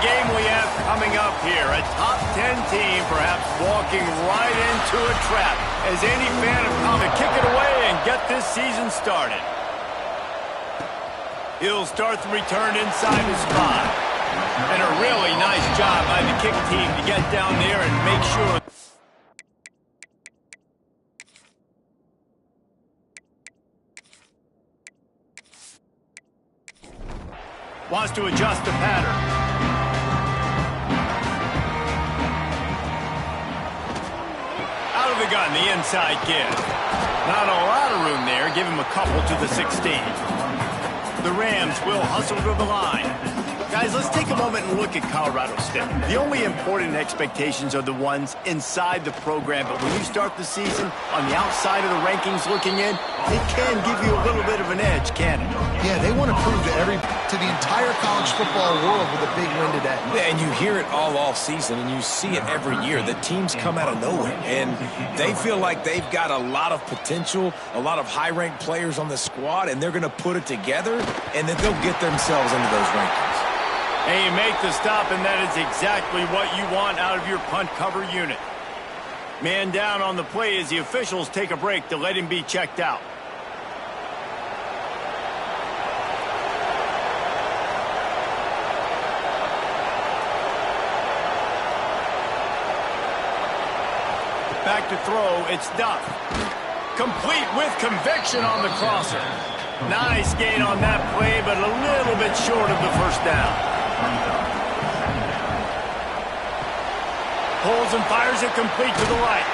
game we have coming up here. A top 10 team perhaps walking right into a trap as any fan of comic kick it away and get this season started. He'll start the return inside his 5. And a really nice job by the kick team to get down there and make sure. Wants to adjust the pattern. Out of the gun, the inside give. Not a lot of room there. Give him a couple to the 16. The Rams will hustle to the line. Guys, let's take a moment and look at Colorado State. The only important expectations are the ones inside the program, but when you start the season on the outside of the rankings looking in, it can give you a little bit of an edge, can't it? Yeah, they want to prove to the entire college football world with a big win today. Yeah, and you hear it all off season, and you see it every year. The teams come out of nowhere, and they feel like they've got a lot of potential, a lot of high-ranked players on the squad, and they're going to put it together, and then they'll get themselves into those rankings. And you make the stop, and that is exactly what you want out of your punt cover unit. Man down on the play as the officials take a break to let him be checked out. Back to throw, it's Duff. Complete with conviction on the crosser. Nice gain on that play, but a little bit short of the first down. Pulls and fires it complete to the right.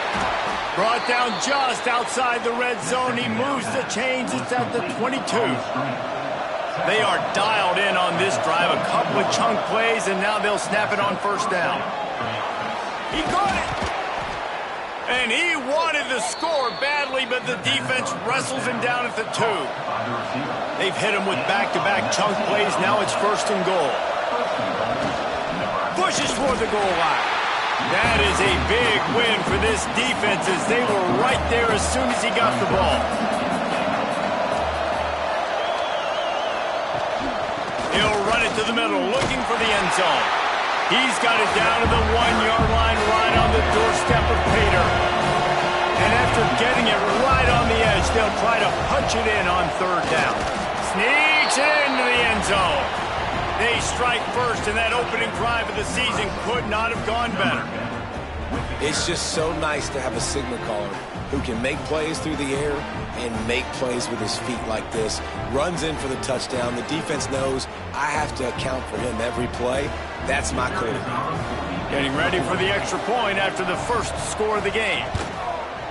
Brought down just outside the red zone. He moves the chains. It's at the 22. They are dialed in on this drive. A couple of chunk plays, and now they'll snap it on first down. He got it. And he wanted the score badly, but the defense wrestles him down at the 2. They've hit him with back-to-back chunk plays. Now it's first and goal. Pushes toward the goal line. That is a big win for this defense as they were right there as soon as he got the ball. He'll run it to the middle, looking for the end zone. He's got it down to the 1-yard line, right on the doorstep of Pater. And after getting it right on the edge, they'll try to punch it in on third down. Sneaks it into the end zone. They strike first, and that opening drive of the season could not have gone better. It's just so nice to have a signal caller who can make plays through the air and make plays with his feet like this. Runs in for the touchdown. The defense knows I have to account for him every play. That's my quarterback. Getting ready for the extra point after the first score of the game.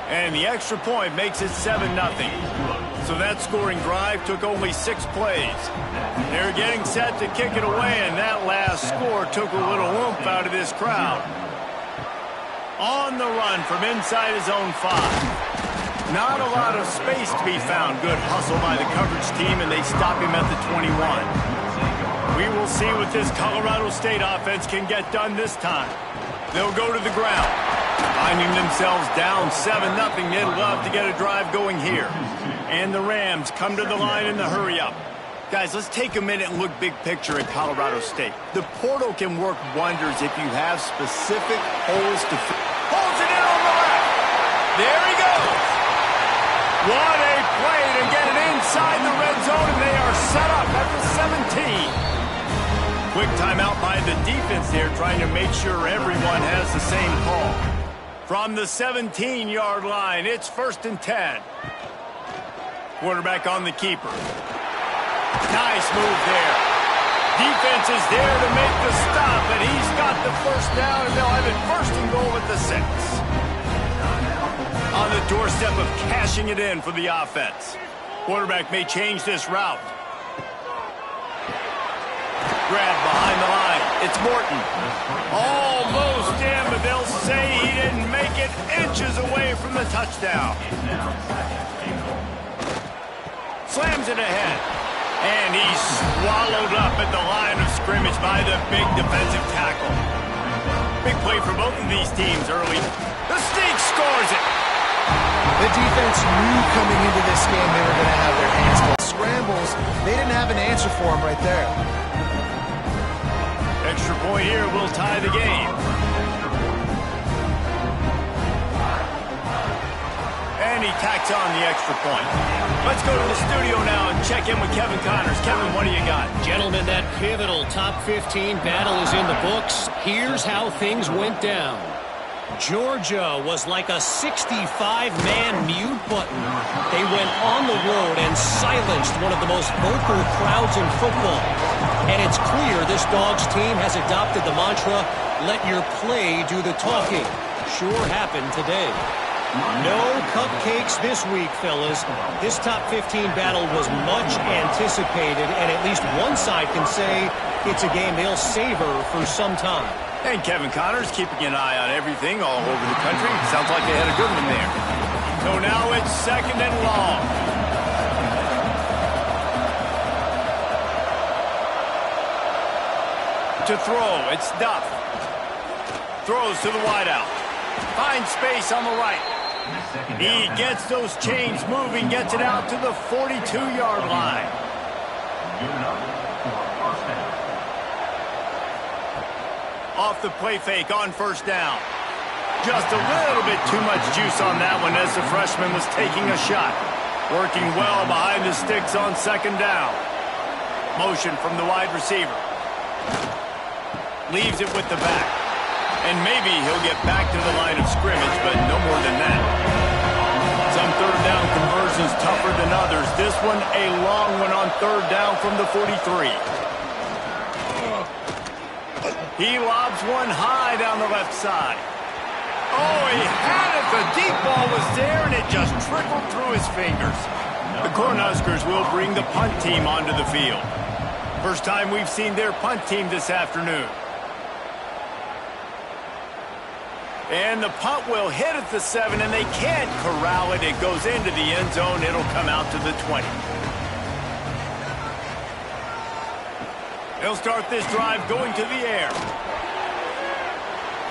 And the extra point makes it 7-0. So that scoring drive took only 6 plays. They're getting set to kick it away, and that last score took a little oomph out of this crowd. On the run from inside his own 5. Not a lot of space to be found. Good hustle by the coverage team, and they stop him at the 21. We will see what this Colorado State offense can get done this time. They'll go to the ground. Finding themselves down 7-0, they'd love to get a drive going here. And the Rams come to the line in the hurry-up. Guys, let's take a minute and look big picture at Colorado State. The portal can work wonders if you have specific holes to fill. Holds it in on the left. There he goes. What a play to get it inside the red zone, and they are set up at the 17. Quick timeout by the defense there, trying to make sure everyone has the same call. From the 17-yard line, it's 1st and 10. Quarterback on the keeper. Nice move there. Defense is there to make the stop, and he's got the first down, and they'll have it 1st and goal at the 6. On the doorstep of cashing it in for the offense. Quarterback may change this route. Grab behind the line. It's Morton. Almost in, but they'll say he didn't make it, inches away from the touchdown. Slams it ahead. And he's swallowed up at the line of scrimmage by the big defensive tackle. Big play for both of these teams early. The Sneak scores it. The defense knew coming into this game they were going to have their hands full. Scrambles, they didn't have an answer for him right there. Extra point here will tie the game. And he tacks on the extra point. Let's go to the studio now and check in with Kevin Connors. Kevin, what do you got? Gentlemen, that pivotal top 15 battle is in the books. Here's how things went down. Georgia was like a 65-man mute button. They went on the road and silenced one of the most vocal crowds in football. And it's clear this Dogs team has adopted the mantra, let your play do the talking. Sure happened today. No cupcakes this week, fellas. This top 15 battle was much anticipated, and at least one side can say it's a game they'll savor for some time. And Kevin Connors keeping an eye on everything all over the country. Sounds like they had a good one there. So now it's 2nd and long. To throw, it's Duff. Throws to the wideout. Finds space on the right. He gets those chains moving, gets it out to the 42-yard line. Off the play fake on 1st down. Just a little bit too much juice on that one as the freshman was taking a shot. Working well behind the sticks on 2nd down. Motion from the wide receiver. Leaves it with the back. And maybe he'll get back to the line of scrimmage, but no more than that. Some 3rd down conversions tougher than others. This one a long one on 3rd down from the 43. He lobs one high down the left side. Oh, he had it. The deep ball was there, and it just trickled through his fingers. The Cornhuskers will bring the punt team onto the field. First time we've seen their punt team this afternoon. And the punt will hit at the 7, and they can't corral it. It goes into the end zone. It'll come out to the 20. They'll start this drive going to the air.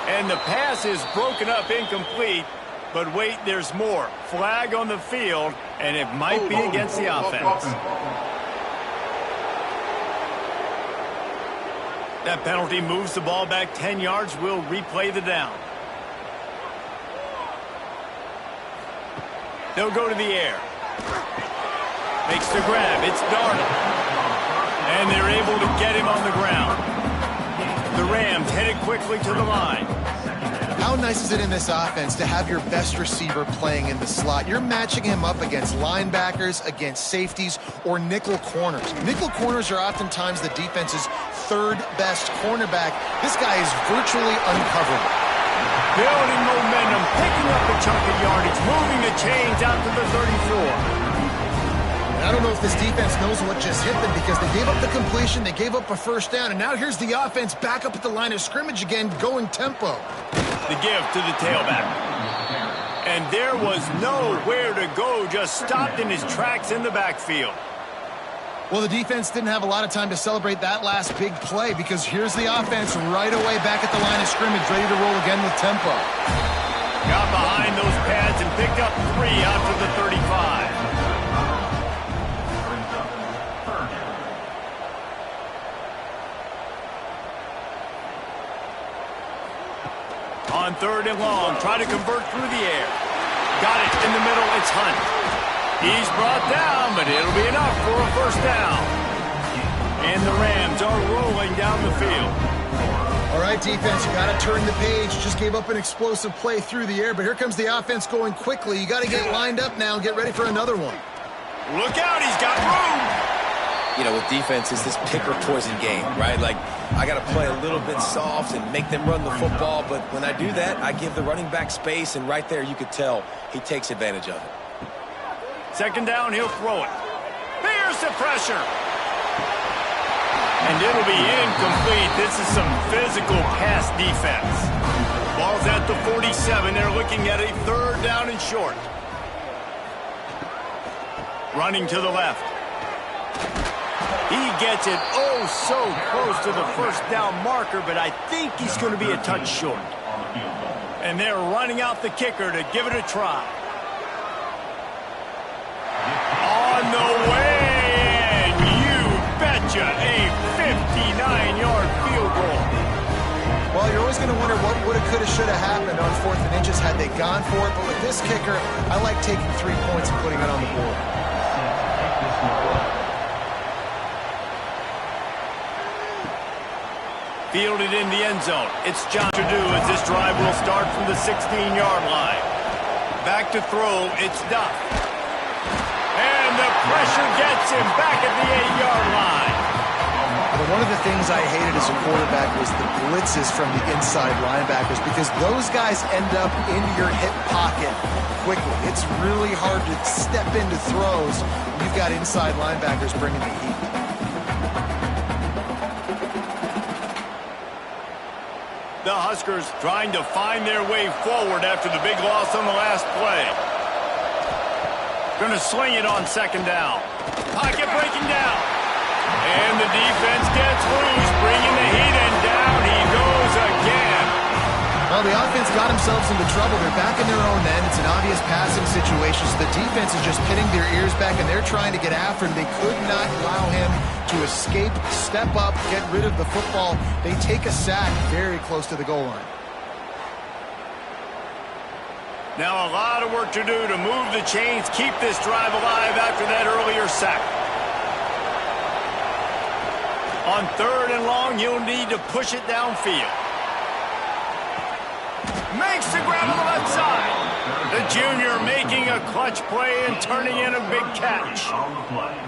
And the pass is broken up incomplete. But wait, there's more. Flag on the field, and it might be against the offense. That penalty moves the ball back 10 yards. We'll replay the down. They'll go to the air. Makes the grab. It's Darnold. And they're able to get him on the ground. The Rams headed quickly to the line. How nice is it in this offense to have your best receiver playing in the slot? You're matching him up against linebackers, against safeties, or nickel corners. Nickel corners are oftentimes the defense's 3rd best cornerback. This guy is virtually uncoverable. Building momentum, picking up a chunk of yardage, moving the chains out to the 34. I don't know if this defense knows what just hit them because they gave up the completion, they gave up a 1st down, and now here's the offense back up at the line of scrimmage again, going tempo. The give to the tailback. And there was nowhere to go, just stopped in his tracks in the backfield. Well, the defense didn't have a lot of time to celebrate that last big play because here's the offense right away back at the line of scrimmage, ready to roll again with tempo. Got behind those pads and picked up 3 out to the 35. On 3rd and long, try to convert through the air. Got it in the middle, it's Hunt. He's brought down, but it'll be enough for a 1st down. And the Rams are rolling down the field. All right, defense, you got to turn the page. Just gave up an explosive play through the air, but here comes the offense going quickly. You got to get lined up now and get ready for another one. Look out, he's got room. You know, with defense, it's this pick or poison game, right? Like, I got to play a little bit soft and make them run the football, but when I do that, I give the running back space, and right there you could tell he takes advantage of it. 2nd down, he'll throw it. Here's the pressure. And it'll be incomplete. This is some physical pass defense. Ball's at the 47. They're looking at a 3rd down and short. Running to the left. He gets it so close to the 1st down marker, but I think he's going to be a touch short. And they're running out the kicker to give it a try. On the way, and you betcha, a 59-yard field goal. Well, you're always going to wonder what woulda, coulda, shoulda happened on 4th and inches had they gone for it. But with this kicker, I like taking 3 points and putting it on the board. Fielded in the end zone. It's John to do as this drive will start from the 16-yard line. Back to throw. It's Duff. And the pressure gets him back at the 8-yard line. But one of the things I hated as a quarterback was the blitzes from the inside linebackers because those guys end up into your hip pocket quickly. It's really hard to step into throws when you've got inside linebackers bringing the heat. The Huskers trying to find their way forward after the big loss on the last play. Going to sling it on 2nd down. Pocket breaking down. And the defense gets loose, bringing the heat, and down he goes again. Well, the offense got themselves into trouble. They're back in their own end. It's an obvious passing situation, so the defense is just pinning their ears back, and they're trying to get after him. They could not allow him to escape, step up, get rid of the football. They take a sack very close to the goal line. Now a lot of work to do to move the chains, keep this drive alive after that earlier sack. On 3rd and long, you'll need to push it downfield. Makes the grab on the left side. The junior making a clutch play and turning in a big catch.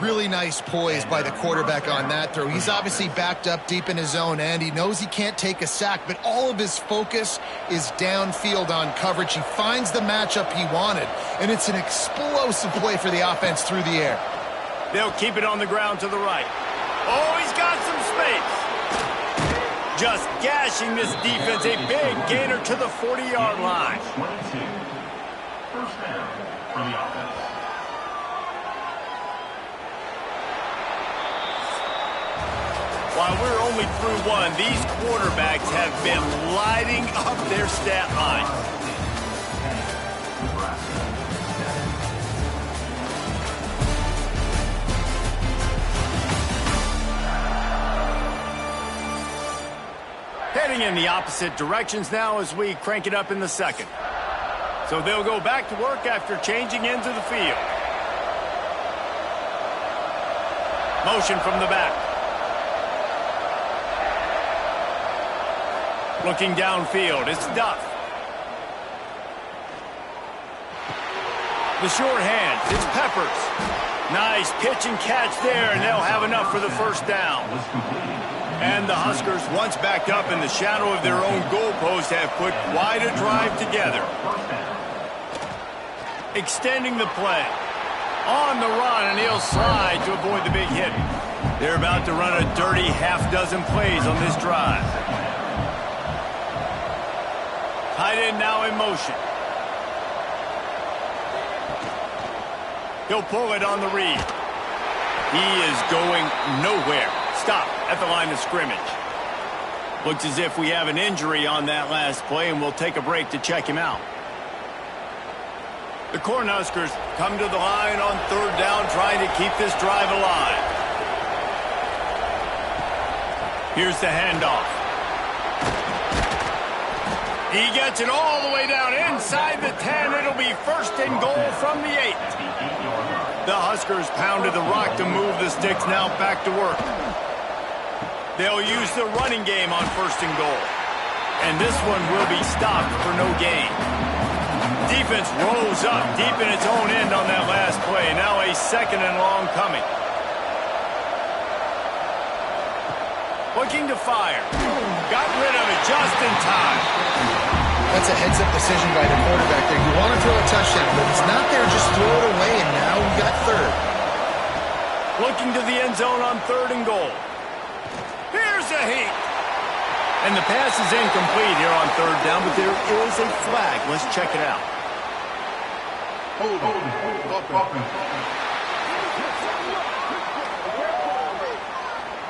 Really nice poise by the quarterback on that throw. He's obviously backed up deep in his own end. He knows he can't take a sack, but all of his focus is downfield on coverage. He finds the matchup he wanted, and it's an explosive play for the offense through the air. They'll keep it on the ground to the right. Oh, he's got some space. Just gashing this defense. A big gainer to the 40-yard line. 22. First down for the offense. While we're only through one, these quarterbacks have been lighting up their stat line. Nebraska. Heading in the opposite directions now as we crank it up in the 2nd. So they'll go back to work after changing into the field. Motion from the back. Looking downfield, it's Duff. The short hands, it's Peppers. Nice pitch and catch there, and they'll have enough for the first down. And the Huskers, once backed up in the shadow of their own goalpost, have put quite a drive together. Extending the play. On the run, and he'll slide to avoid the big hit. They're about to run a dirty half-dozen plays on this drive. Tight end now in motion. He'll pull it on the read. He is going nowhere. Stop at the line of scrimmage. Looks as if we have an injury on that last play, and we'll take a break to check him out. The Cornhuskers come to the line on 3rd down, trying to keep this drive alive. Here's the handoff. He gets it all the way down inside the 10. It'll be 1st and goal from the 8. The Huskers pounded the rock to move the sticks, now back to work. They'll use the running game on 1st and goal. And this one will be stopped for no gain. Defense rose up deep in its own end on that last play. Now a 2nd and long coming. Looking to fire. Got rid of it just in time. That's a heads-up decision by the quarterback there. You want to throw a touchdown, but if it's not there, just throw it away, and now we got 3rd. Looking to the end zone on 3rd and goal. Here's a heat. And the pass is incomplete here on 3rd down, but there is a flag. Let's check it out.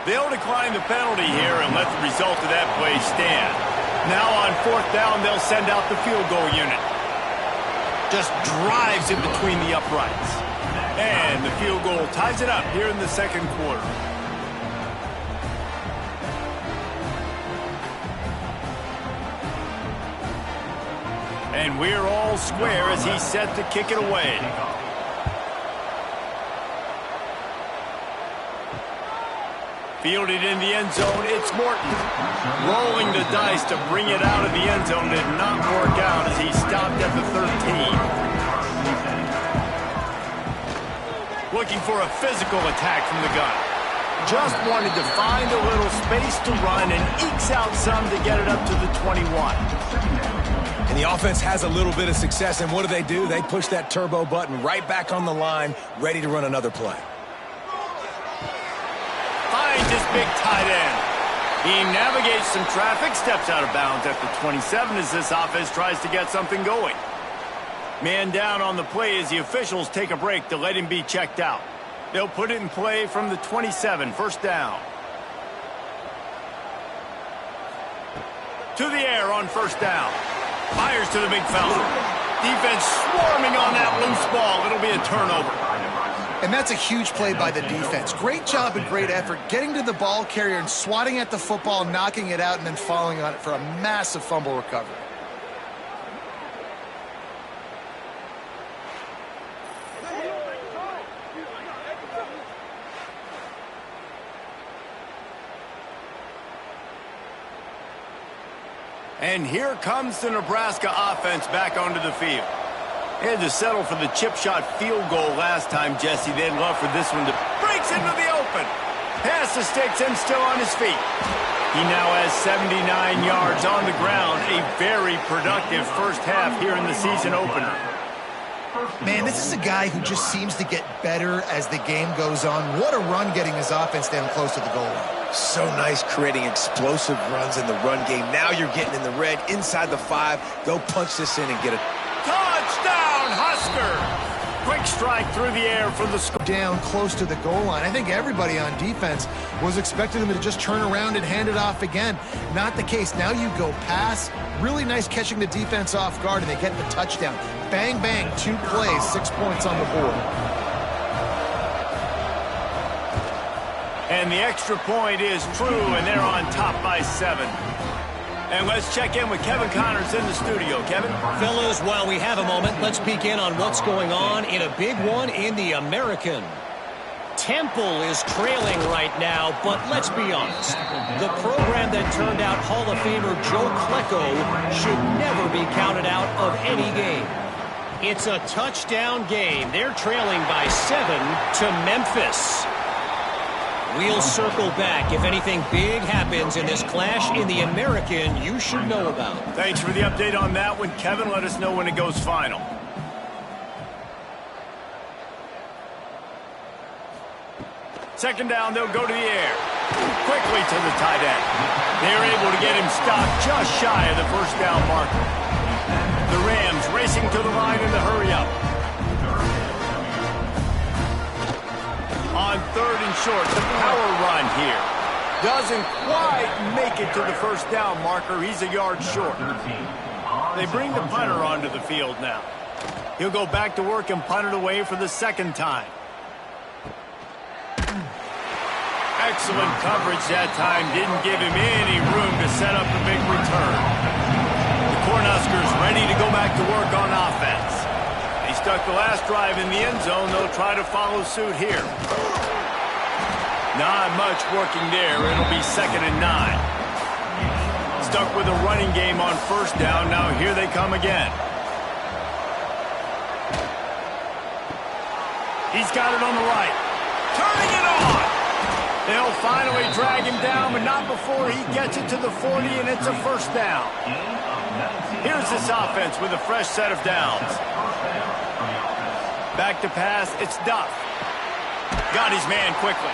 They'll decline the penalty here and let the result of that play stand. Now on 4th down, they'll send out the field goal unit. Just drives in between the uprights. And the field goal ties it up here in the 2nd quarter. And we're all square as he's set to kick it away. Fielded in the end zone, it's Morton. Rolling the dice to bring it out of the end zone did not work out as he stopped at the 13. Looking for a physical attack from the gun. Just wanted to find a little space to run and ekes out some to get it up to the 21. And the offense has a little bit of success, and what do? They push that turbo button right back on the line, ready to run another play. Finds his big tight end. He navigates some traffic, steps out of bounds at the 27 as this offense tries to get something going. Man down on the play as the officials take a break to let him be checked out. They'll put it in play from the 27, first down. To the air on first down. Fires to the big fella. Defense swarming on that loose ball. It'll be a turnover. And that's a huge play by the defense. Great job and great effort getting to the ball carrier and swatting at the football, knocking it out, and then falling on it for a massive fumble recovery. And here comes the Nebraska offense back onto the field. They had to settle for the chip shot field goal last time, Jesse. They'd love for this one to breaks into the open. Pass the sticks and still on his feet. He now has 79 yards on the ground. A very productive first half here in the season opener. Man, this is a guy who just seems to get better as the game goes on. What a run getting his offense down close to the goal line. So nice creating explosive runs in the run game. Now you're getting in the red, inside the 5. Go punch this in and get it. Touchdown, Husker! Quick strike through the air for the score. Down close to the goal line. I think everybody on defense was expecting them to just turn around and hand it off again. Not the case. Now you go pass. Really nice catching the defense off guard, and they get the touchdown. Bang, bang, 2 plays, 6 points on the board. And the extra point is true, and they're on top by 7. And let's check in with Kevin Connors in the studio. Kevin? Fellas, while we have a moment, let's peek in on what's going on in a big one in the American. Temple is trailing right now, but let's be honest. The program that turned out Hall of Famer Joe Klecko should never be counted out of any game. It's a touchdown game. They're trailing by 7 to Memphis. We'll circle back if anything big happens in this clash in the American you should know about. Thanks for the update on that one, Kevin. Let us know when it goes final. Second down, they'll go to the air. Quickly to the tight end. They're able to get him stopped just shy of the first down marker. The Rams racing to the line in the hurry-up. On 3rd and short, the power run here. Doesn't quite make it to the first down marker. He's a yard short. They bring the punter onto the field now. He'll go back to work and punt it away for the second time. Excellent coverage that time. Didn't give him any room to set up a big return. The Cornhuskers ready to go back to work on offense. They stuck the last drive in the end zone. They'll try to follow suit here. Not much working there. It'll be 2nd and 9. Stuck with a running game on first down. Now here they come again. He's got it on the right. Turning it on. They'll finally drag him down, but not before he gets it to the 40, and it's a first down. Here's this offense with a fresh set of downs. Back to pass, it's Duff. Got his man quickly.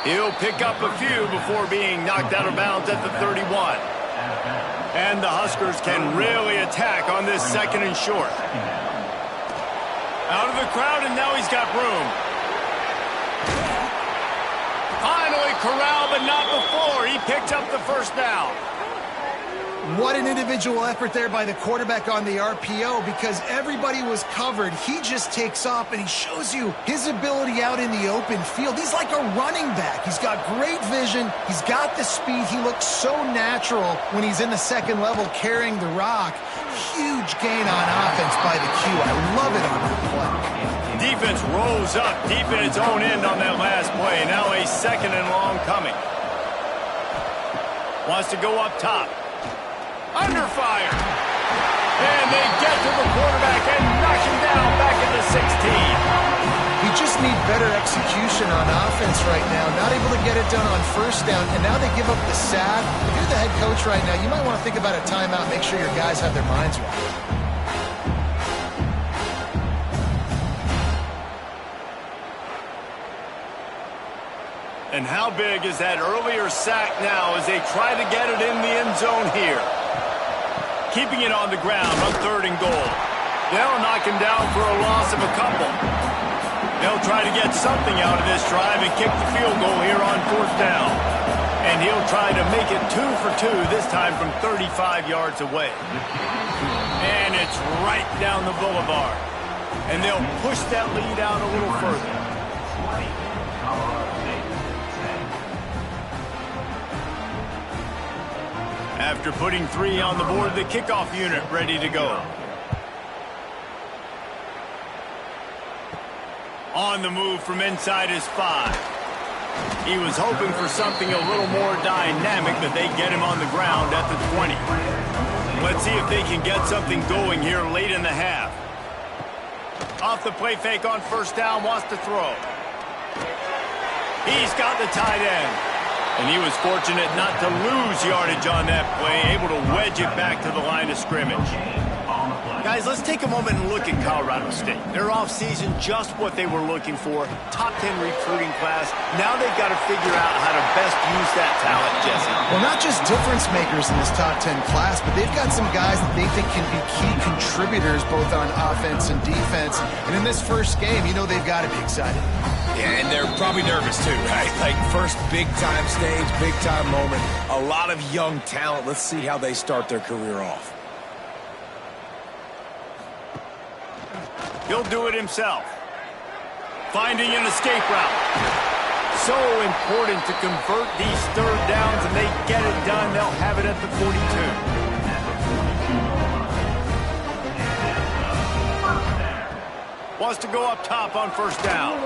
He'll pick up a few before being knocked out of bounds at the 31. And the Huskers can really attack on this 2nd and short. Out of the crowd, and now he's got room. Finally corralled, but not before. He picked up the first down. What an individual effort there by the quarterback on the RPO, because everybody was covered. He just takes off, and he shows you his ability out in the open field. He's like a running back. He's got great vision. He's got the speed. He looks so natural when he's in the second level carrying the rock. Huge gain on offense by the Q. I love it on that play. Defense rolls up deep in its own end on that last play. Now a second and long coming. Wants to go up top. Under fire. And they get to the quarterback and knock him down back at the 16. We just need better execution on offense right now. Not able to get it done on first down, and now they give up the sack. If you're the head coach right now, you might want to think about a timeout, make sure your guys have their minds right. And how big is that earlier sack now as they try to get it in the end zone here? Keeping it on the ground on 3rd and goal. They'll knock him down for a loss of a couple. They'll try to get something out of this drive and kick the field goal here on 4th down. And he'll try to make it 2 for 2, this time from 35 yards away. And it's right down the boulevard. And they'll push that lead out a little further. After putting 3 on the board, the kickoff unit ready to go. On the move from inside his 5. He was hoping for something a little more dynamic, but they get him on the ground at the 20. Let's see if they can get something going here late in the half. Off the play fake on 1st down, wants to throw. He's got the tight end. And he was fortunate not to lose yardage on that play, able to wedge it back to the line of scrimmage. Guys, let's take a moment and look at Colorado State. Their offseason, just what they were looking for. Top 10 recruiting class. Now they've got to figure out how to best use that talent, Jesse. Well, not just difference makers in this top 10 class, but they've got some guys that they think can be key contributors both on offense and defense. And in this first game, you know they've got to be excited. Yeah, and they're probably nervous too, right? Like first big-time stage, big-time moment. A lot of young talent. Let's see how they start their career off. He'll do it himself. Finding an escape route. So important to convert these 3rd downs, and they get it done. They'll have it at the 42. Wants to go up top on 1st down.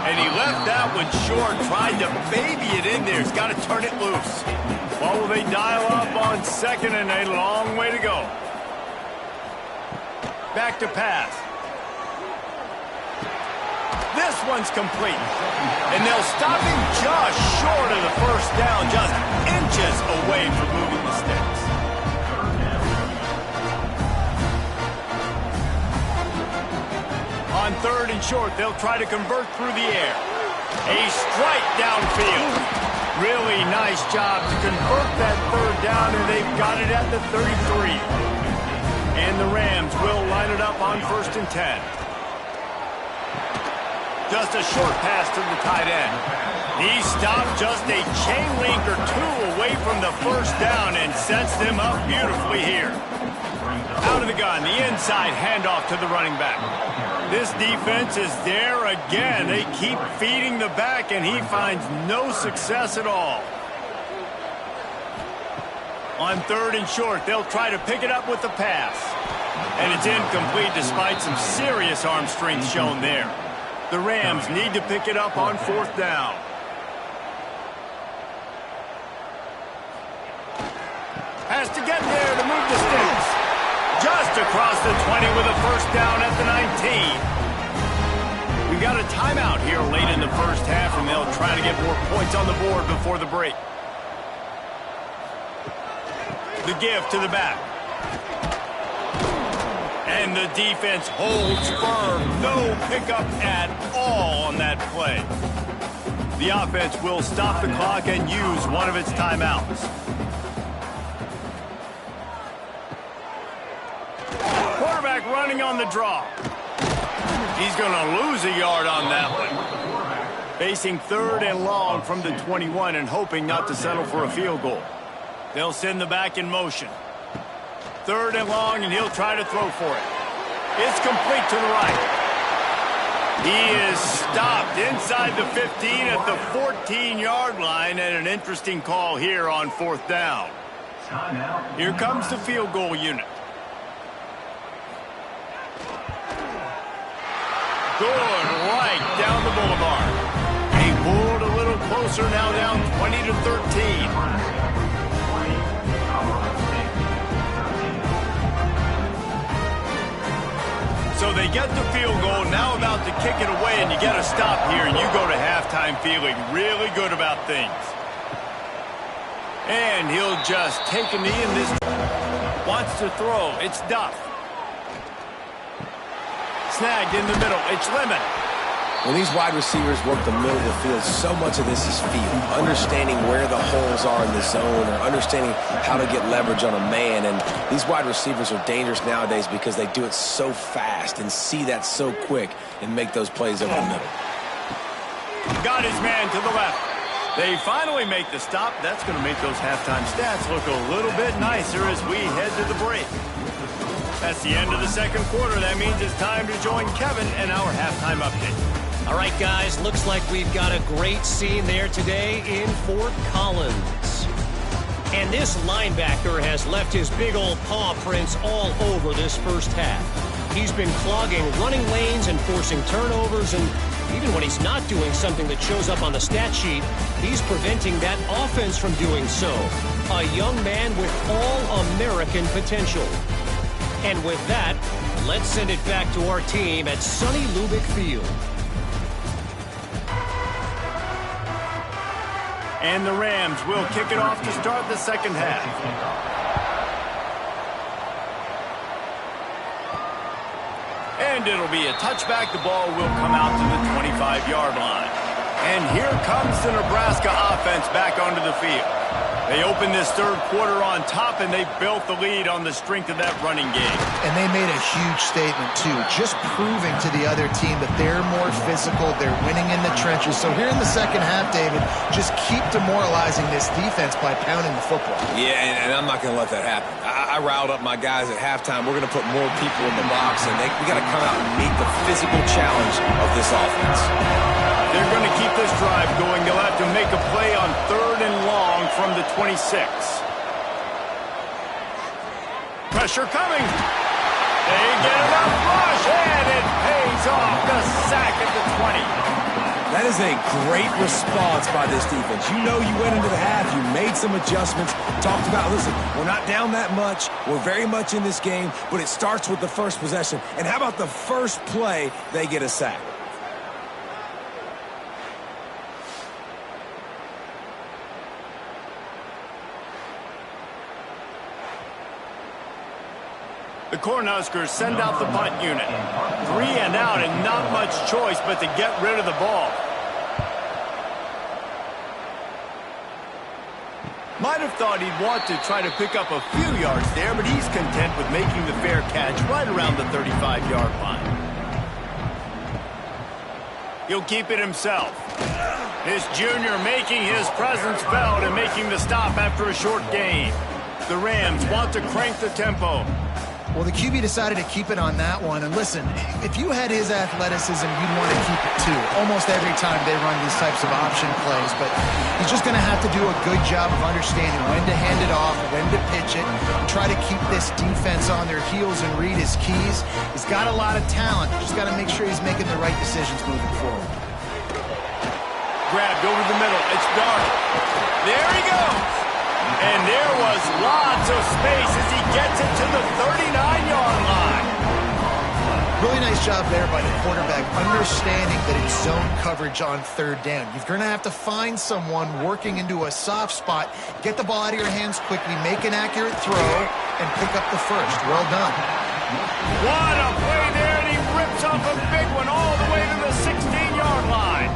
And he left that one short, tried to baby it in there. He's got to turn it loose. Well, will they dial up on 2nd and a long way to go? Back to pass. This one's complete. And they'll stop him just short of the 1st down, just inches away from moving the sticks. On 3rd and short, they'll try to convert through the air. A strike downfield. Really nice job to convert that 3rd down, and they've got it at the 33. And the Rams will line it up on 1st and 10. Just a short pass to the tight end. He stopped just a chain link or 2 away from the 1st down and sets them up beautifully here. Out of the gun, the inside handoff to the running back. This defense is there again. They keep feeding the back, and he finds no success at all. On 3rd and short, they'll try to pick it up with the pass. And it's incomplete despite some serious arm strength shown there. The Rams need to pick it up on 4th down. Has to get there to move the sticks. Just across the 20 with a 1st down at the 19. We've got a timeout here late in the 1st half, and they'll try to get more points on the board before the break. The give to the back. And the defense holds firm. No pickup at all on that play. The offense will stop the clock and use one of its timeouts. Quarterback running on the draw. He's going to lose a yard on that one. Facing 3rd and long from the 21 and hoping not to settle for a field goal. They'll send the back in motion. 3rd and long, and he'll try to throw for it. It's complete to the right. He is stopped inside the 15 at the 14-yard line, and an interesting call here on 4th down. Here comes the field goal unit. Good right down the boulevard. He pulled a little closer, now down 20-13. So they get the field goal, now about to kick it away, and you get a stop here, and you go to halftime feeling really good about things. And he'll just take a knee in this. Wants to throw. It's Duff. Snagged in the middle. It's Lemon. When these wide receivers work the middle of the field, so much of this is feel. Understanding where the holes are in the zone or understanding how to get leverage on a man. And these wide receivers are dangerous nowadays because they do it so fast and see that so quick and make those plays over the middle. Got his man to the left. They finally make the stop. That's going to make those halftime stats look a little bit nicer as we head to the break. That's the end of the 2nd quarter. That means it's time to join Kevin and our halftime update. All right, guys, looks like we've got a great scene there today in Fort Collins. And this linebacker has left his big old paw prints all over this first half. He's been clogging running lanes and forcing turnovers, and even when he's not doing something that shows up on the stat sheet, he's preventing that offense from doing so. A young man with all-American potential. And with that, let's send it back to our team at sunny Lubick Field. And the Rams will kick it off to start the 2nd half. And it'll be a touchback. The ball will come out to the 25-yard line. And here comes the Nebraska offense back onto the field. They opened this 3rd quarter on top, and they built the lead on the strength of that running game. And they made a huge statement, too, just proving to the other team that they're more physical, they're winning in the trenches. So here in the 2nd half, David, just keep demoralizing this defense by pounding the football. Yeah, and I'm not going to let that happen. I riled up my guys at halftime. We're going to put more people in the box, and we got to come out and meet the physical challenge of this offense. They're going to keep this drive going. They'll have to make a play on 3rd and long from the 26. Pressure coming. They get enough rush, and it pays off. The sack at the 20. That is a great response by this defense. You know you went into the half, you made some adjustments, talked about, listen, we're not down that much, we're very much in this game, but it starts with the first possession. And how about the first play, they get a sack? The Cornhuskers send out the punt unit. 3 and out, and not much choice but to get rid of the ball. Might have thought he'd want to try to pick up a few yards there, but he's content with making the fair catch right around the 35-yard line. He'll keep it himself. This junior making his presence felt and making the stop after a short gain. The Rams want to crank the tempo. Well, the QB decided to keep it on that one. And listen, if you had his athleticism, you'd want to keep it too. Almost every time they run these types of option plays. But he's just going to have to do a good job of understanding when to hand it off, when to pitch it, and try to keep this defense on their heels and read his keys. He's got a lot of talent. Just got to make sure he's making the right decisions moving forward. Grabbed over the middle. It's dark. There he goes. And there was lots of space as he gets it to the 39-yard line. Really nice job there by the quarterback, understanding that it's zone coverage on 3rd down. You're going to have to find someone working into a soft spot, get the ball out of your hands quickly, make an accurate throw, and pick up the first. Well done. What a play there, and he rips off a big one all the way to the 16-yard line.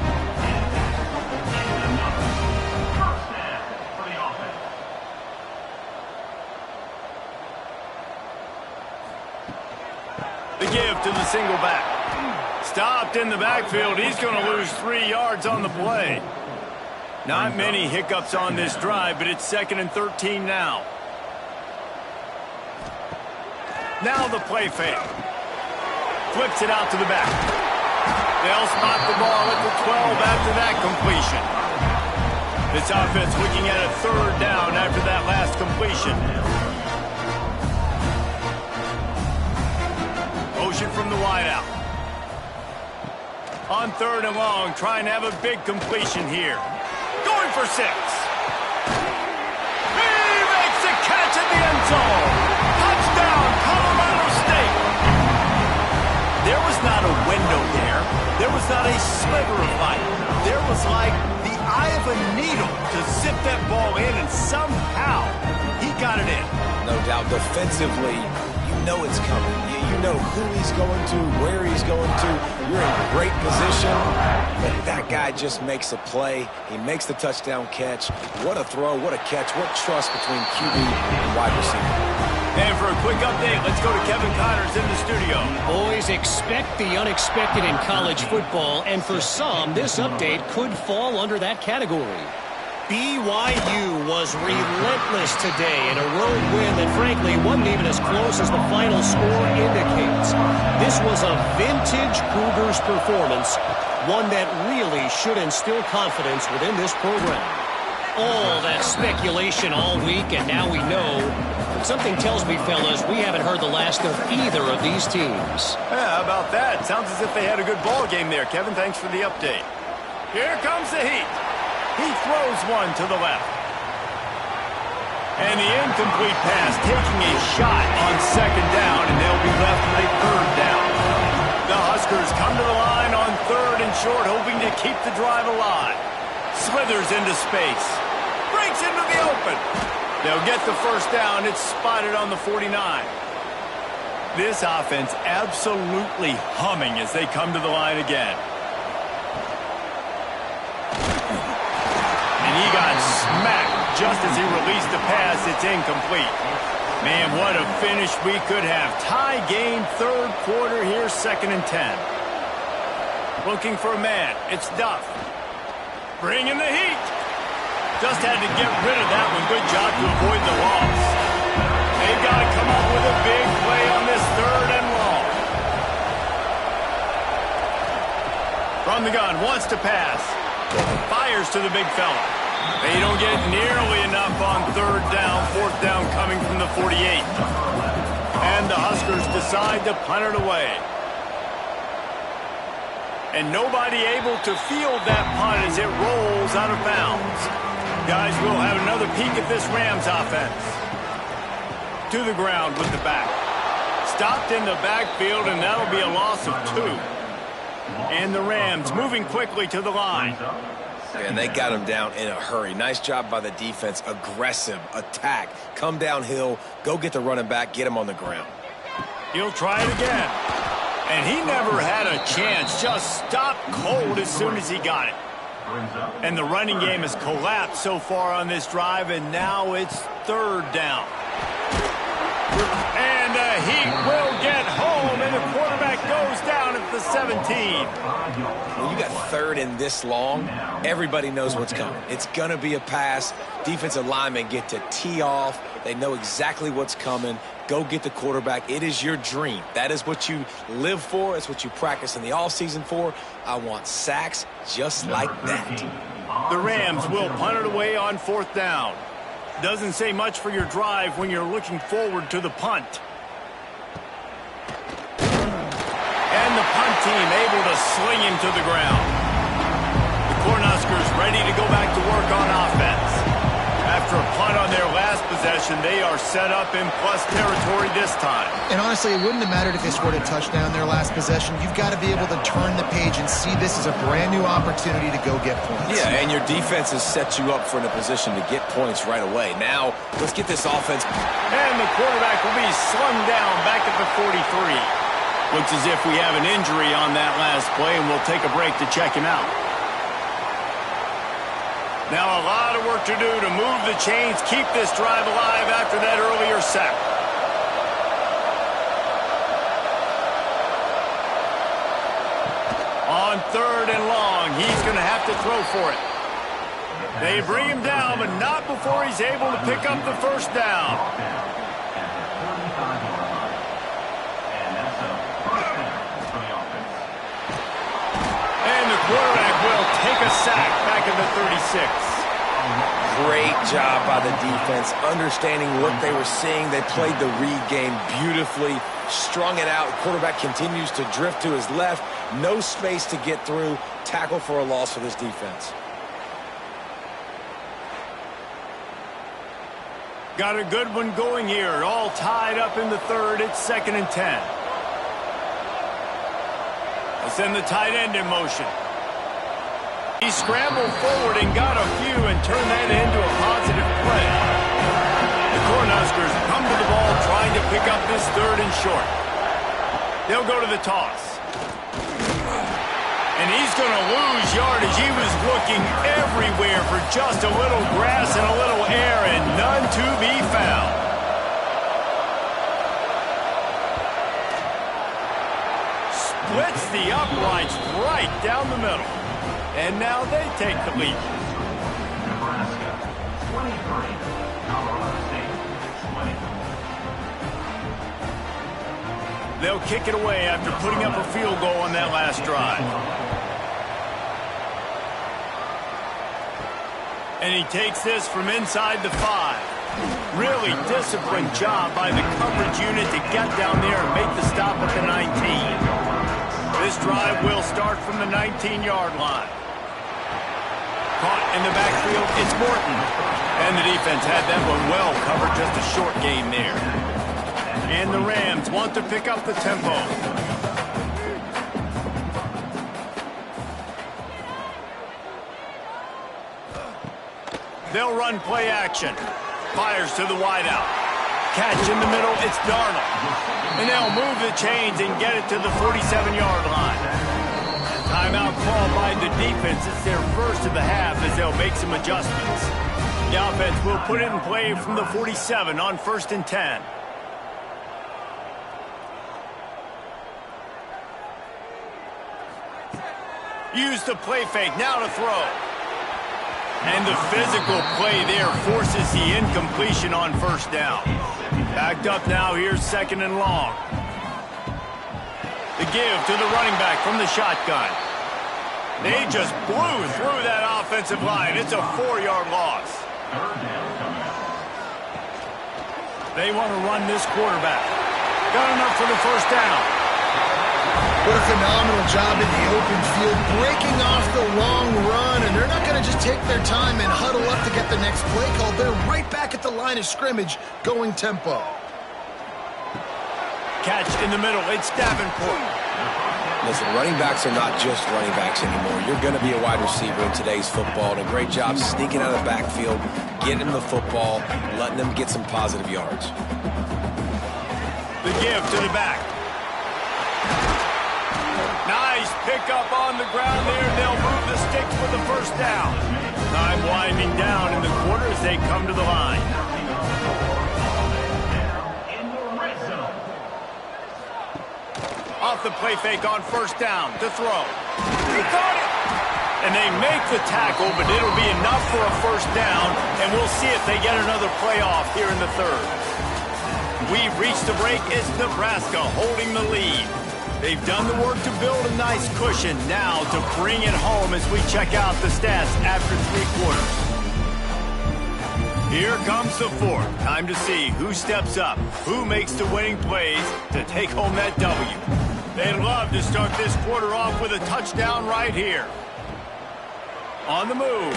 The give to the single back. Stopped in the backfield. He's going to lose 3 yards on the play. Not many hiccups on this drive, but it's 2nd and 13 now. Now the play fake. Flips it out to the back. They'll spot the ball at the 12 after that completion. This offense looking at a third down after that last completion. Motion from the wideout. On third and long, trying to have a big completion here. Going for 6. He makes a catch at the end zone. Touchdown, Colorado State. There was not a window there. There was not a sliver of light. There was like the eye of a needle to zip that ball in, and somehow he got it in. No doubt, defensively, you know it's coming. You know who he's going to, where he's going to. You're in great position, but that guy just makes a play. He makes the touchdown catch. What a throw, what a catch, what trust between QB and wide receiver. And for a quick update, let's go to Kevin Connors in the studio. Boys, expect the unexpected in college football, and for some, this update could fall under that category. BYU was relentless today in a road win that frankly wasn't even as close as the final score indicates. This was a vintage Cougars performance, one that really should instill confidence within this program. All that speculation all week, and now we know. But something tells me, fellas, we haven't heard the last of either of these teams. Yeah, how about that? Sounds as if they had a good ball game there. Kevin, thanks for the update. Here comes the heat. He throws one to the left. And the incomplete pass taking a shot on second down, and they'll be left with a third down. The Huskers come to the line on third and short, hoping to keep the drive alive. Slithers into space. Breaks into the open. They'll get the first down. It's spotted on the 49. This offense absolutely humming as they come to the line again. And he got smacked just as he released the pass. It's incomplete. Man, what a finish we could have. Tie game, third quarter here, 2nd and 10. Looking for a man. It's Duff. Bringing the heat. Just had to get rid of that one. Good job to avoid the loss. They've got to come up with a big play on this third and long. From the gun, wants to pass. Fires to the big fella. They don't get nearly enough on third down. Fourth down coming from the 48. And the Huskers decide to punt it away. And nobody able to field that punt as it rolls out of bounds. Guys, we'll have another peek at this Rams offense. To the ground with the back. Stopped in the backfield, and that'll be a loss of 2. And the Rams moving quickly to the line. And they got him down in a hurry. Nice job by the defense. Aggressive attack. Come downhill. Go get the running back. Get him on the ground. He'll try it again. And he never had a chance. Just stopped cold as soon as he got it. And the running game has collapsed so far on this drive, and now it's third down. And the Heat will get home, and the quarterback goes down at the 17. When you got third and this long, everybody knows what's coming. It's going to be a pass. Defensive linemen get to tee off. They know exactly what's coming. Go get the quarterback. It is your dream. That is what you live for. It's what you practice in the offseason for. I want sacks just like that. The Rams will punt it away on fourth down. Doesn't say much for your drive when you're looking forward to the punt. And the punt team able to sling him to the ground. The Cornhuskers ready to go back to work on offense. After a punt on their last possession, they are set up in plus territory this time. And honestly, it wouldn't have mattered if they scored a touchdown their last possession. You've got to be able to turn the page and see this as a brand new opportunity to go get points. Yeah, and your defense has set you up for in a position to get points right away. Now, let's get this offense. And the quarterback will be slung down back at the 43. Looks as if we have an injury on that last play, and we'll take a break to check him out. Now a lot of work to do to move the chains, keep this drive alive after that earlier sack. On third and long, he's going to have to throw for it. They bring him down, but not before he's able to pick up the first down. take a sack back at the 36. Great job by the defense, understanding what they were seeing. They played the read game beautifully, strung it out. Quarterback continues to drift to his left. No space to get through. Tackle for a loss for this defense. Got a good one going here. All tied up in the third. It's 2nd and 10. They send the tight end in motion. He scrambled forward and got a few and turned that into a positive play. The Cornhuskers come to the ball trying to pick up this 3rd and short. They'll go to the toss. And he's going to lose yardage. He was looking everywhere for just a little grass and a little air, and none to be found. Splits the uprights right down the middle. And now they take the lead. Nebraska 23, Colorado State 20. They'll kick it away after putting up a field goal on that last drive. And he takes this from inside the 5. Really disciplined job by the coverage unit to get down there and make the stop at the 19. This drive will start from the 19-yard line. Caught in the backfield, it's Morton. And the defense had that one well covered, just a short gain there. And the Rams want to pick up the tempo. They'll run play action. Fires to the wideout. Catch in the middle, it's Darnold. And they'll move the chains and get it to the 47-yard line. Timeout called by the defense. It's their first of the half as they'll make some adjustments. The offense will put it in play from the 47 on 1st and 10. Use the play fake, now to throw. And the physical play there forces the incompletion on 1st down. Backed up now, here's 2nd and long. The give to the running back from the shotgun. They just blew through that offensive line. It's a 4-yard loss. They want to run this quarterback. Got enough for the 1st down. What a phenomenal job in the open field, breaking off the long run, and they're not going to just take their time and huddle up to get the next play call. They're right back at the line of scrimmage, going tempo. Catch in the middle, it's Davenport. Listen, running backs are not just running backs anymore. You're going to be a wide receiver in today's football, and a great job sneaking out of the backfield, getting them the football, letting them get some positive yards. The give to the back. Nice pickup on the ground there. They'll move the sticks for the 1st down. Time winding down in the quarter as they come to the line. Off the play fake on 1st down to throw. He caught it! And they make the tackle, but it'll be enough for a 1st down, and we'll see if they get another play off here in the 3rd. We've reached the break. It's Nebraska holding the lead. They've done the work to build a nice cushion. Now to bring it home as we check out the stats after 3 quarters. Here comes the 4th. Time to see who steps up, who makes the winning plays to take home that W. They'd love to start this quarter off with a touchdown right here. On the move.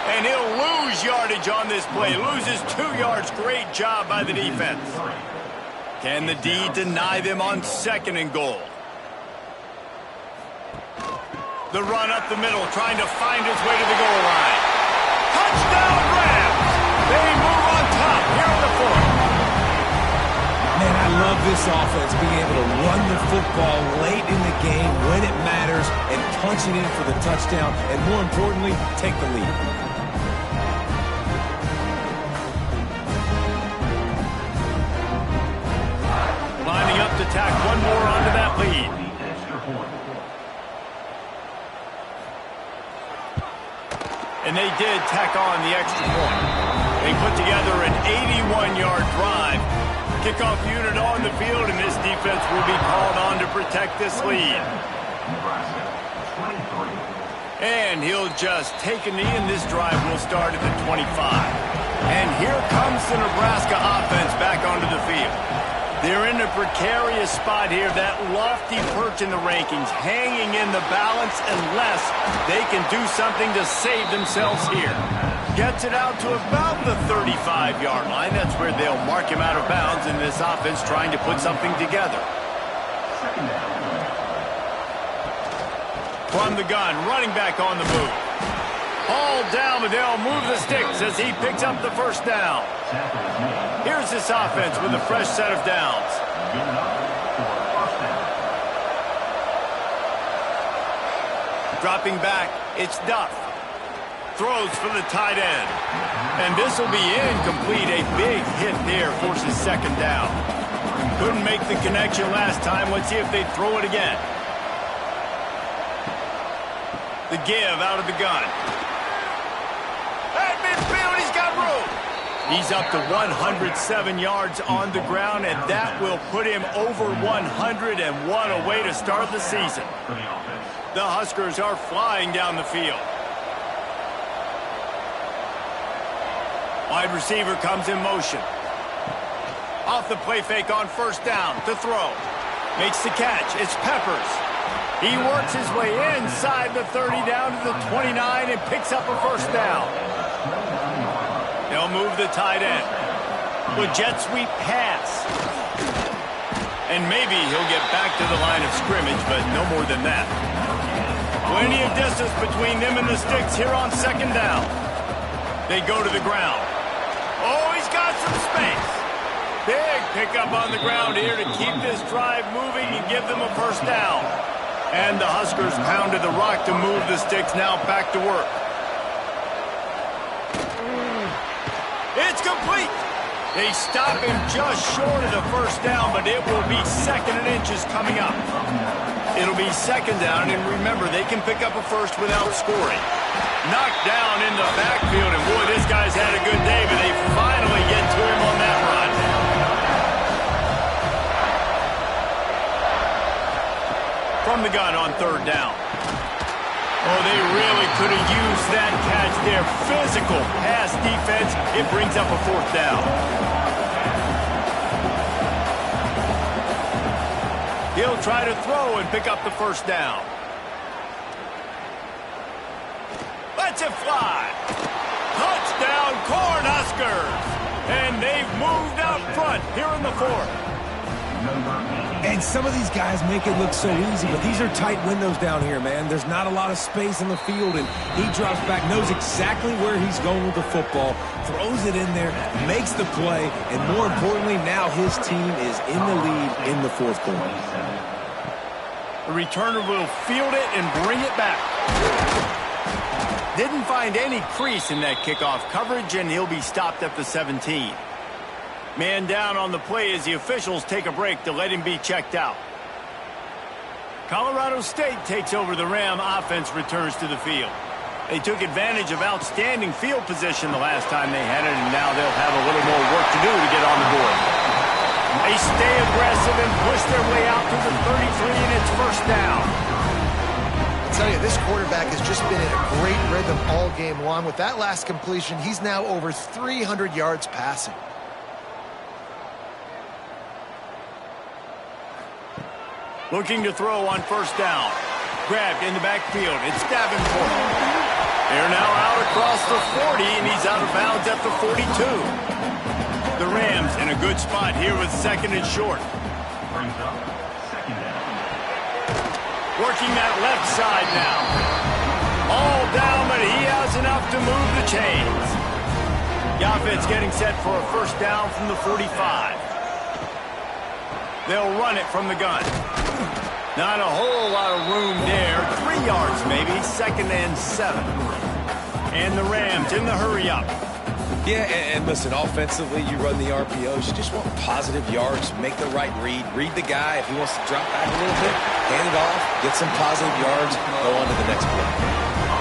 And he'll lose yardage on this play. Loses 2 yards. Great job by the defense. Can the D deny them on 2nd and goal? The run up the middle, trying to find his way to the goal line. Touchdown Rams! They move on top here in the 4th. Man, I love this offense, being able to run the football late in the game when it matters and punch it in for the touchdown, and more importantly, take the lead. Lining up to tack one more onto that lead. And they did tack on the extra point. They put together an 81-yard drive. Kickoff unit on the field, and this defense will be called on to protect this lead. And he'll just take a knee, and this drive will start at the 25. And here comes the Nebraska offense back onto the field. They're in a precarious spot here, that lofty perch in the rankings, hanging in the balance unless they can do something to save themselves here. Gets it out to about the 35-yard line. That's where they'll mark him out of bounds in this offense trying to put something together. From the gun, running back on the move. All down, but they'll move the sticks as he picks up the first down. Here's this offense with a fresh set of downs. Dropping back, it's Duff. Throws for the tight end. And this will be incomplete. A big hit there forces second down. Couldn't make the connection last time. Let's see if they throw it again. The give out of the gun. At midfield, he's got room. He's up to 107 yards on the ground, and that will put him over 101 away to start the season. The Huskers are flying down the field. Wide receiver comes in motion. Off the play fake on first down to throw. Makes the catch. It's Peppers. He works his way inside the 30 down to the 29 and picks up a first down. They'll move the tight end. With jet sweep pass. And maybe he'll get back to the line of scrimmage, but no more than that. Plenty of distance between them and the sticks here on second down. They go to the ground. Oh, he's got some space. Big pickup on the ground here to keep this drive moving and give them a first down. And the Huskers pounded the rock to move the sticks, now back to work. It's complete. They stop him just short of the first down, but it will be second and inches coming up. It'll be second down, and remember, they can pick up a first without scoring. Knocked down in the backfield, and boy, this guy's had a good day, but they finally get to him on that run. From the gun on third down. Oh, they really could have used that catch there. Physical pass defense. It brings up a fourth down. He'll try to throw and pick up the first down. Lets it fly. Touchdown, Cornhuskers. And they've moved out front here in the fourth. And some of these guys make it look so easy, but these are tight windows down here, man. There's not a lot of space in the field, and he drops back, knows exactly where he's going with the football, throws it in there, makes the play, and more importantly, now his team is in the lead in the fourth quarter. The returner will field it and bring it back. Didn't find any crease in that kickoff coverage, and he'll be stopped at the 17. Man down on the play as the officials take a break to let him be checked out. Colorado State takes over the Ram. Offense returns to the field. They took advantage of outstanding field position the last time they had it, and now they'll have a little more work to do to get on the board. They stay aggressive and push their way out to the 33, and it's first down. I tell you, this quarterback has just been in a great rhythm all game long. With that last completion, he's now over 300 yards passing. Looking to throw on first down. Grabbed in the backfield. It's Davenport. They're now out across the 40, and he's out of bounds at the 42. The Rams in a good spot here with second and short. Working that left side now. All down, but he has enough to move the chains. The offense getting set for a first down from the 45. They'll run it from the gun. Not a whole lot of room there. 3 yards maybe. Second and 7. And the Rams in the hurry-up. Yeah, and listen, offensively, you run the RPOs. You just want positive yards. Make the right read. Read the guy. If he wants to drop back a little bit, hand it off, get some positive yards, go on to the next play.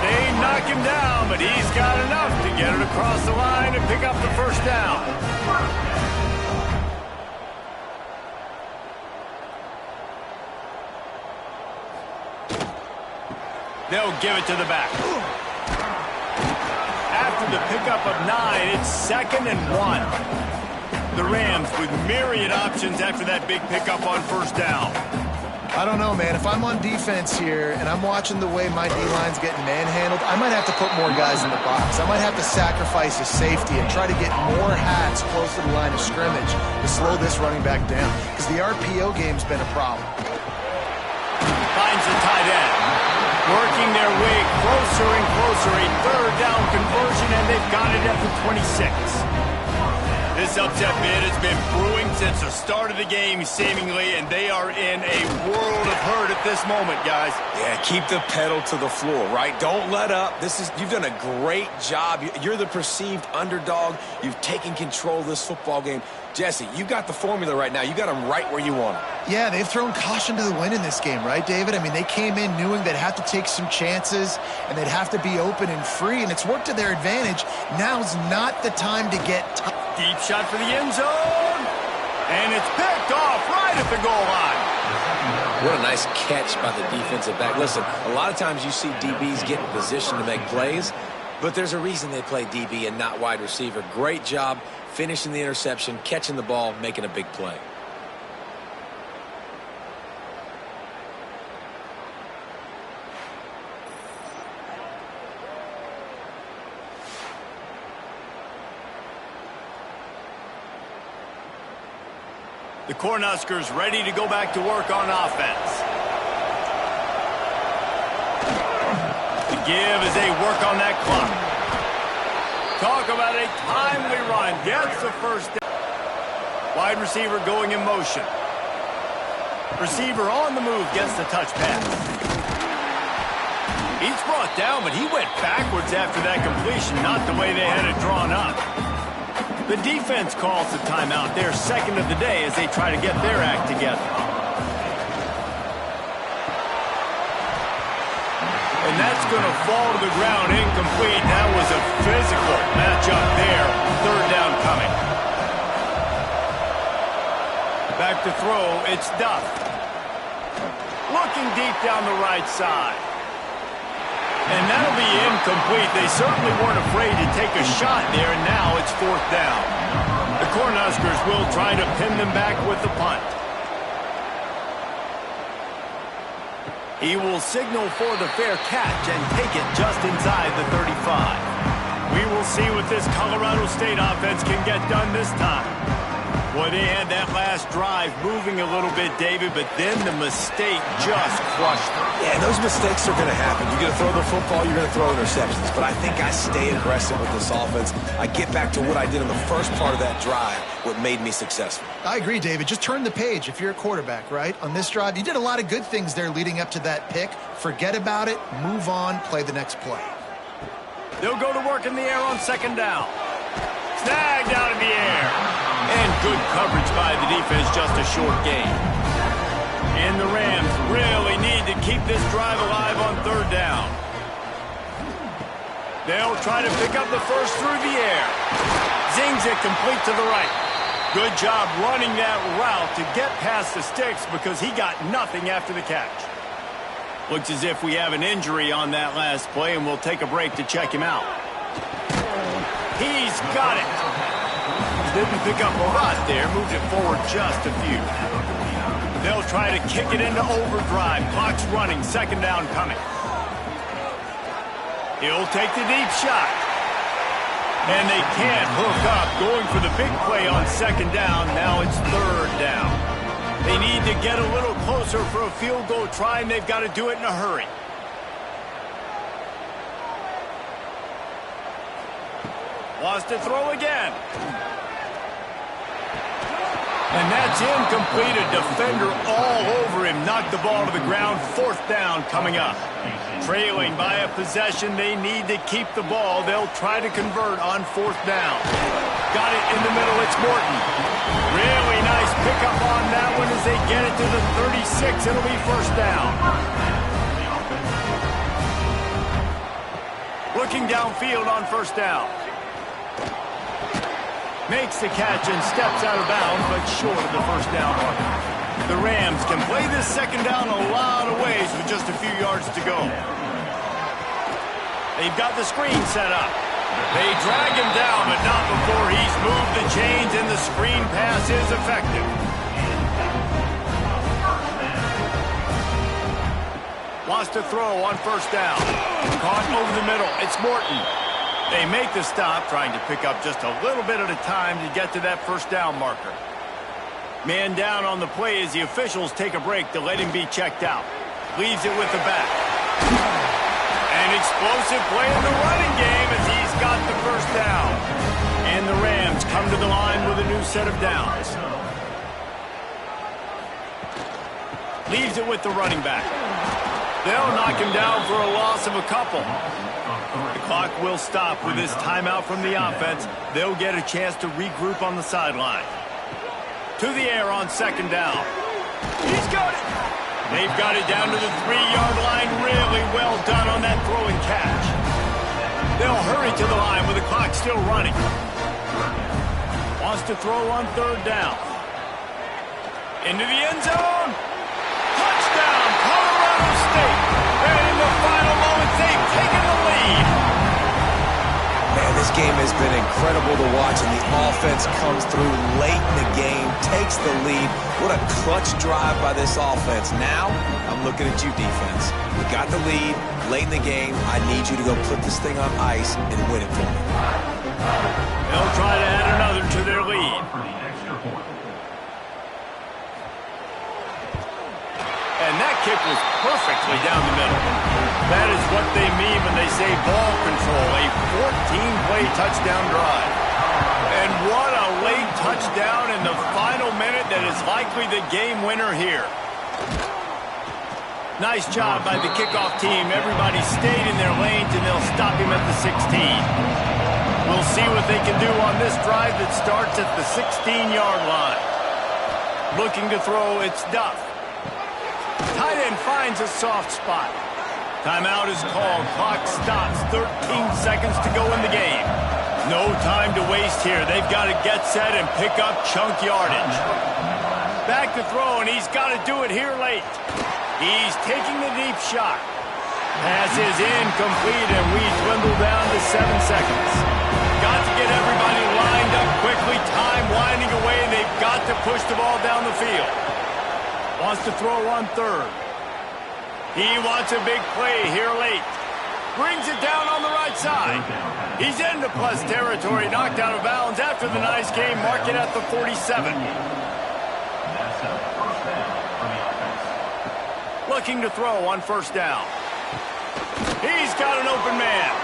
They knock him down, but he's got enough to get it across the line and pick up the first down. They'll give it to the back. After the pickup of 9, it's 2nd and 1. The Rams with myriad options after that big pickup on first down. I don't know, man. If I'm on defense here and I'm watching the way my D-line's getting manhandled, I might have to put more guys in the box. I might have to sacrifice a safety and try to get more hats close to the line of scrimmage to slow this running back down, because the RPO game's been a problem. Finds the tight end. Working their way closer and closer. A 3rd down conversion, and they've got it at the 26. This upset bid has been brewing since the start of the game, seemingly, and they are in a world of hurt at this moment, guys. Yeah, keep the pedal to the floor, right? Don't let up. You've done a great job. You're the perceived underdog. You've taken control of this football game. Jesse, you got the formula right now. You got them right where you want them. Yeah, they've thrown caution to the wind in this game, right, David? I mean, they came in knowing they'd have to take some chances and they'd have to be open and free, and it's worked to their advantage. Now's not the time to get tough. Deep shot for the end zone, and it's picked off right at the goal line. What a nice catch by the defensive back. Listen, a lot of times you see DBs get in position to make plays, but there's a reason they play DB and not wide receiver. Great job finishing the interception, catching the ball, making a big play. The Cornhuskers ready to go back to work on offense. The give as they work on that clock. Talk about a timely run. Gets the first down. Wide receiver going in motion. Receiver on the move gets the touch pass. He's brought down, but he went backwards after that completion, not the way they had it drawn up. The defense calls the timeout. They're 2nd of the day as they try to get their act together. And that's going to fall to the ground incomplete. That was a physical matchup there. 3rd down coming. Back to throw, it's Duff. Looking deep down the right side. And that'll be incomplete. They certainly weren't afraid to take a shot there, and now it's 4th down. The Cornhuskers will try to pin them back with the punt. He will signal for the fair catch and take it just inside the 35. We will see what this Colorado State offense can get done this time. Boy, they had that last drive moving a little bit, David, but then the mistake just crushed them. Yeah, those mistakes are going to happen. You're going to throw the football, you're going to throw interceptions. But I think I stay aggressive with this offense. I get back to what I did in the first part of that drive, what made me successful. I agree, David. Just turn the page if you're a quarterback, right? On this drive, you did a lot of good things there leading up to that pick. Forget about it, move on, play the next play. They'll go to work in the air on 2nd down. Snagged out in the air. And good coverage by the defense, just a short gain. And the Rams really need to keep this drive alive on 3rd down. They'll try to pick up the first through the air. Zings it complete to the right. Good job running that route to get past the sticks because he got nothing after the catch. Looks as if we have an injury on that last play, and we'll take a break to check him out. He's got it. Didn't pick up a lot there, moved it forward just a few. They'll try to kick it into overdrive. Clock's running, 2nd down coming. He'll take the deep shot. And they can't hook up, going for the big play on 2nd down. Now it's 3rd down. They need to get a little closer for a field goal try, and they've got to do it in a hurry. Wants to throw again. And that's incomplete. A defender all over him. Knocked the ball to the ground. 4th down coming up. Trailing by a possession. They need to keep the ball. They'll try to convert on 4th down. Got it in the middle. It's Morton. Really nice pickup on that one as they get it to the 36. It'll be 1st down. Looking downfield on 1st down. Makes the catch and steps out of bounds, but short of the 1st down mark. The Rams can play this 2nd down a lot of ways with just a few yards to go. They've got the screen set up. They drag him down, but not before he's moved the chains, and the screen pass is effective. Wants to throw on first down. Caught over the middle. It's Morton. They make the stop, trying to pick up just a little bit at a time to get to that first down marker. Man down on the play as the officials take a break to let him be checked out. Leaves it with the back. An explosive play in the running game as he's got the first down. And the Rams come to the line with a new set of downs. Leaves it with the running back. They'll knock him down for a loss of a couple. The clock will stop with this timeout from the offense. They'll get a chance to regroup on the sideline. To the air on second down. He's got it. They've got it down to the 3-yard line. Really well done on that throw and catch. They'll hurry to the line with the clock still running. Wants to throw on third down. Into the end zone. Touchdown, Colorado State. And in the final moments, they've taken the lead. Man, this game has been incredible to watch, and the offense comes through late in the game, takes the lead. What a clutch drive by this offense. Now, I'm looking at you, defense. We got the lead late in the game. I need you to go put this thing on ice and win it for me. They'll try to add another to their lead. And that kick was perfectly down the middle. That is what they mean when they say ball control, a 14-play touchdown drive. And what a late touchdown in the final minute that is likely the game winner here. Nice job by the kickoff team. Everybody stayed in their lanes, and they'll stop him at the 16. We'll see what they can do on this drive that starts at the 16-yard line. Looking to throw, it's Duff. Tight end finds a soft spot. Timeout is called. Clock stops. 13 seconds to go in the game. No time to waste here. They've got to get set and pick up chunk yardage. Back to throw, and he's got to do it here late. He's taking the deep shot. Pass is incomplete, and we dwindle down to 7 seconds. Got to get everybody lined up quickly. Time winding away, and they've got to push the ball down the field. Wants to throw on third. He wants a big play here late. Brings it down on the right side. He's into plus territory, knocked out of bounds after the nice game. Mark it at the 47. Looking to throw on first down. He's got an open man.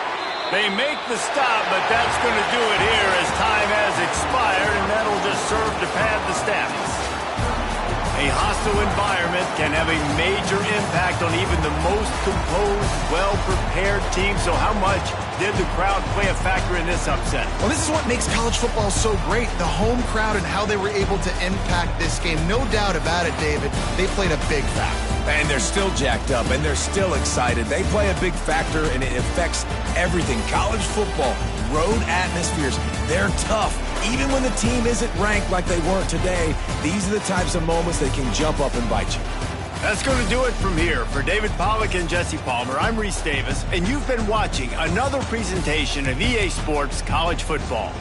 They make the stop, but that's going to do it here as time has expired, and that'll just serve to pad the stats. A hostile environment can have a major impact on even the most composed, well-prepared team. So how much did the crowd play a factor in this upset? Well, this is what makes college football so great, the home crowd and how they were able to impact this game. No doubt about it, David. They played a big factor. And they're still jacked up, and they're still excited. They play a big factor, and it affects everything. College football, road atmospheres, they're tough. Even when the team isn't ranked like they weren't today, these are the types of moments that can jump up and bite you. That's going to do it from here. For David Pollack and Jesse Palmer, I'm Reese Davis, and you've been watching another presentation of EA Sports College Football.